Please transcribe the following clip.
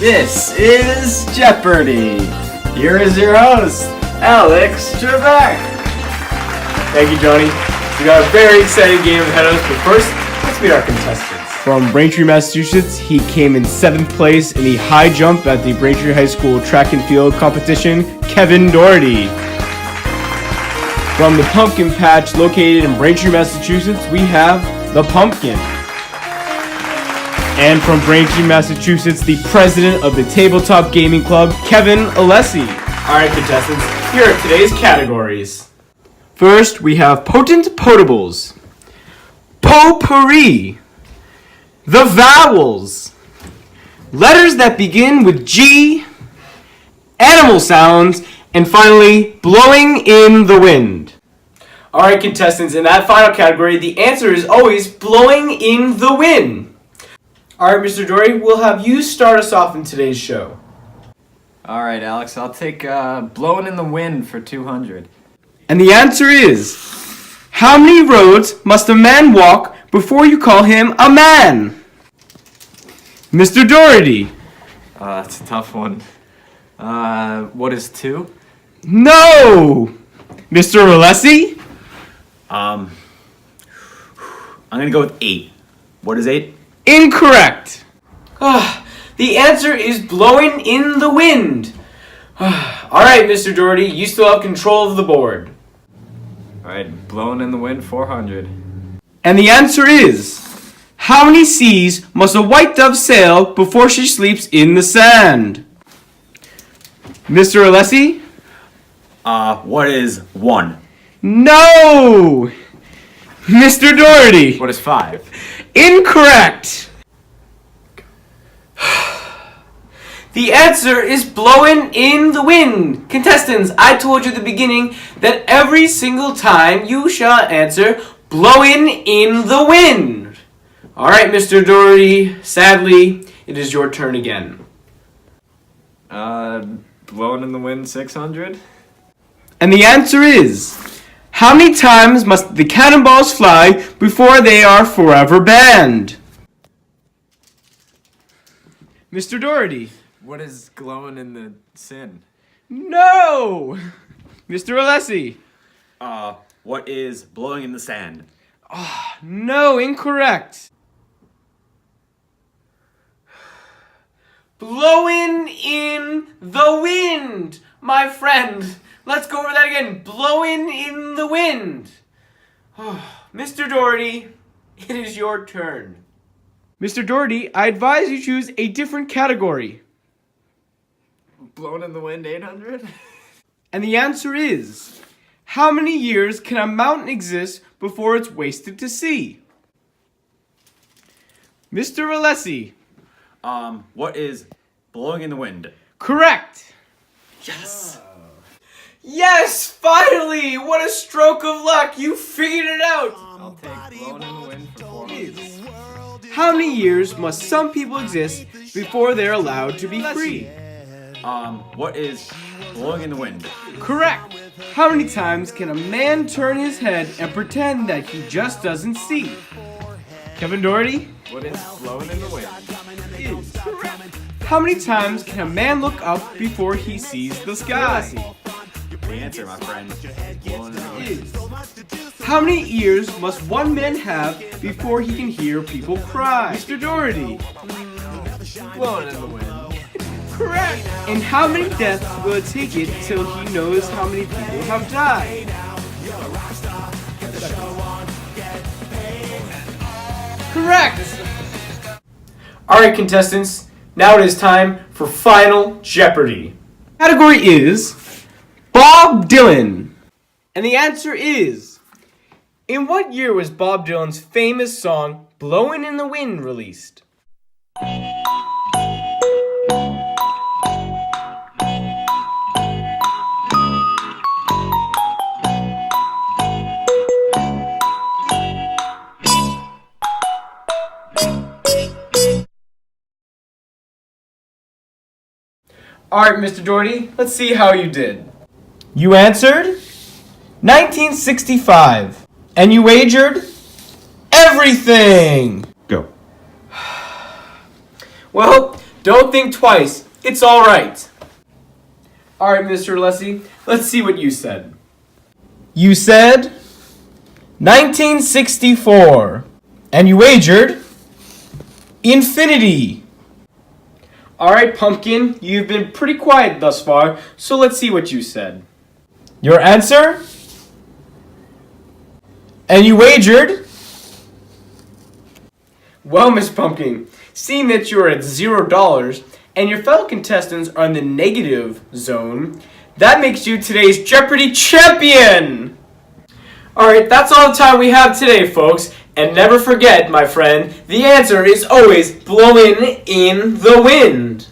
This is Jeopardy! Here is your host, Alex Trebek! Thank you, Johnny. We got a very exciting game ahead of us, but first, let's meet our contestants. From Braintree, Massachusetts, he came in 7th place in the high jump at the Braintree High School track and field competition, Kevin Doherty. From the Pumpkin Patch located in Braintree, Massachusetts, we have the Pumpkin. And from Braintree, Massachusetts, the president of the Tabletop Gaming Club, Kevin Alessi. Alright, contestants, here are today's categories. First, we have Potent Potables, Potpourri, the Vowels, Letters that begin with G, Animal Sounds, and finally, Blowing in the Wind. Alright, contestants, in that final category, the answer is always Blowing in the Wind. Alright, Mr. Doherty, we'll have you start us off in today's show. Alright, Alex, I'll take Blowin' in the Wind for 200. And the answer is, how many roads must a man walk before you call him a man? Mr. Doherty. That's a tough one. What is 2? No! Mr. Alessi? I'm gonna go with 8. What is 8? Incorrect. The answer is Blowing in the Wind. Alright, Mr. Doherty, you still have control of the board. Alright, Blowin' in the Wind, 400. And the answer is, how many seas must a white dove sail before she sleeps in the sand? Mr. Alessi? What is 1? No! Mr. Doherty? What is 5? Incorrect! The answer is Blowing in the Wind. Contestants, I told you at the beginning that every single time you shall answer Blowing in the Wind. Alright, Mr. Doherty, sadly, it is your turn again. Blowin' in the Wind, 600? And the answer is, how many times must the cannonballs fly before they are forever banned? Mr. Doherty. What is Glowin' in the Sin? No! Mr. Alessi. What is Blowing in the Sand? No, incorrect. Blowing in the wind, my friend. Let's go over that again. Blowing in the wind. Mr. Doherty, it is your turn. Mr. Doherty, I advise you choose a different category. Blowin' in the Wind, 800? And the answer is, how many years can a mountain exist before it's wasted to sea? Mr. Alessi. What is Blowing in the Wind? Correct. Yes! Yes, finally! What a stroke of luck! You figured it out! I'll take Blowin' in the Wind for 400. How many years must some people exist before they're allowed to be free? What is Blowing in the Wind? Correct. How many times can a man turn his head and pretend that he just doesn't see? Kevin Doherty? What is Blowin' in the Wind? Is correct. How many times can a man look up before he sees the sky? The answer, my friend. Blowing in the Wind. Is. How many ears must one man have before he can hear people cry? Mr. Doherty. Blowin' in the Wind. Correct. And how many deaths will it take it till he knows how many people have died? Correct. Alright, contestants, now it is time for Final Jeopardy. Category is Bob Dylan. And the answer is, in what year was Bob Dylan's famous song Blowin' in the Wind released? Alright, Mr. Doherty, let's see how you did. You answered 1965. And you wagered everything. Go. Well, Don't think twice. It's all right. All right, Mr. Leslie, let's see what you said. You said 1964, and you wagered infinity. All right, Pumpkin, you've been pretty quiet thus far, so let's see what you said. Your answer? And you wagered? Well, Miss Pumpkin, seeing that you're at $0 and your fellow contestants are in the negative zone, that makes you today's Jeopardy champion! Alright, that's all the time we have today, folks. And never forget, my friend, the answer is always blowin' in the wind.